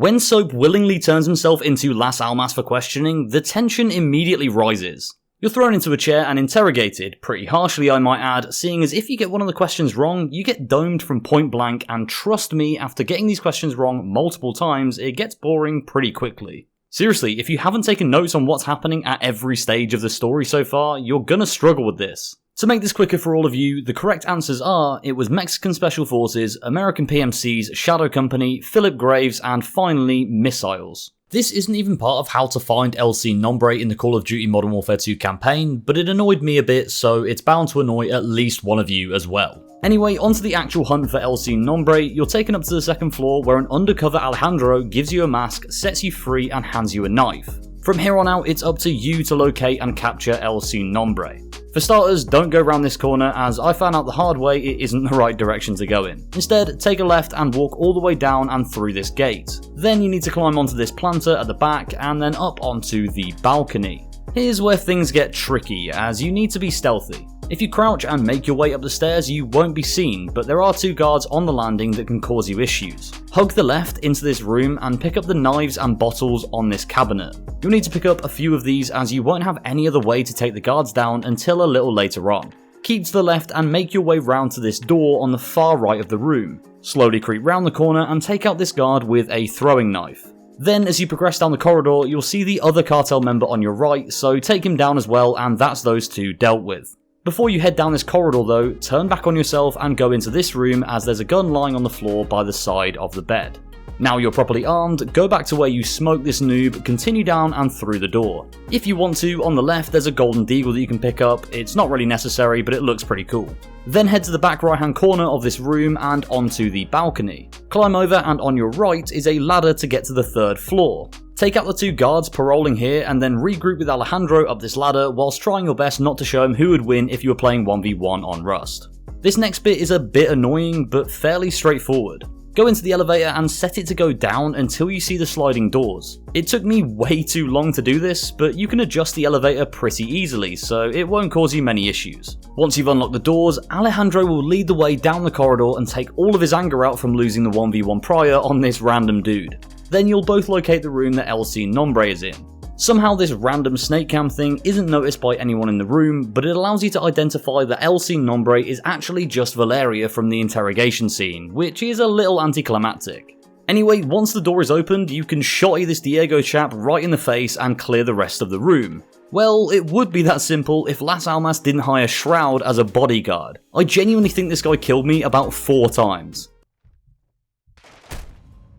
When Soap willingly turns himself into Las Almas for questioning, the tension immediately rises. You're thrown into a chair and interrogated, pretty harshly I might add, seeing as if you get one of the questions wrong, you get domed from point blank, and trust me, after getting these questions wrong multiple times, it gets boring pretty quickly. Seriously, if you haven't taken notes on what's happening at every stage of the story so far, you're gonna struggle with this. To make this quicker for all of you, the correct answers are, it was Mexican Special Forces, American PMCs, Shadow Company, Philip Graves, and finally, missiles. This isn't even part of how to find LC Nombre in the Call of Duty Modern Warfare 2 campaign, but it annoyed me a bit, so it's bound to annoy at least one of you as well. Anyway, onto the actual hunt for LC Nombre. You're taken up to the second floor where an undercover Alejandro gives you a mask, sets you free, and hands you a knife. From here on out, it's up to you to locate and capture LC Nombre. For starters, don't go around this corner, as I found out the hard way it isn't the right direction to go in. Instead, take a left and walk all the way down and through this gate. Then you need to climb onto this planter at the back and then up onto the balcony. Here's where things get tricky, as you need to be stealthy. If you crouch and make your way up the stairs, you won't be seen, but there are 2 guards on the landing that can cause you issues. Hug the left into this room and pick up the knives and bottles on this cabinet. You'll need to pick up a few of these, as you won't have any other way to take the guards down until a little later on. Keep to the left and make your way round to this door on the far right of the room. Slowly creep round the corner and take out this guard with a throwing knife. Then as you progress down the corridor, you'll see the other cartel member on your right, so take him down as well, and that's those 2 dealt with. Before you head down this corridor though, turn back on yourself and go into this room, as there's a gun lying on the floor by the side of the bed. Now you're properly armed, go back to where you smoked this noob, continue down and through the door. If you want to, on the left there's a golden deagle that you can pick up. It's not really necessary, but it looks pretty cool. Then head to the back right hand corner of this room and onto the balcony. Climb over, and on your right is a ladder to get to the 3rd floor. Take out the 2 guards paroling here and then regroup with Alejandro up this ladder whilst trying your best not to show him who would win if you were playing 1v1 on Rust. This next bit is a bit annoying, but fairly straightforward. Go into the elevator and set it to go down until you see the sliding doors. It took me way too long to do this, but you can adjust the elevator pretty easily, so it won't cause you many issues. Once you've unlocked the doors, Alejandro will lead the way down the corridor and take all of his anger out from losing the 1v1 prior on this random dude. Then you'll both locate the room that LC Nombre is in. Somehow this random snake cam thing isn't noticed by anyone in the room, but it allows you to identify that LC Nombre is actually just Valeria from the interrogation scene, which is a little anticlimactic. Anyway, once the door is opened, you can shotty this Diego chap right in the face and clear the rest of the room. Well, it would be that simple if Las Almas didn't hire Shroud as a bodyguard. I genuinely think this guy killed me about 4 times.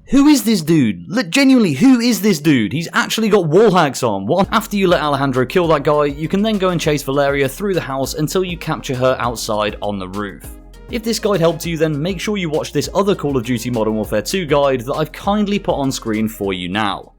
Who is this dude? Genuinely, who is this dude? He's actually got wall hacks on. What? After you let Alejandro kill that guy, you can then go and chase Valeria through the house until you capture her outside on the roof. If this guide helped you, then make sure you watch this other Call of Duty Modern Warfare 2 guide that I've kindly put on screen for you now.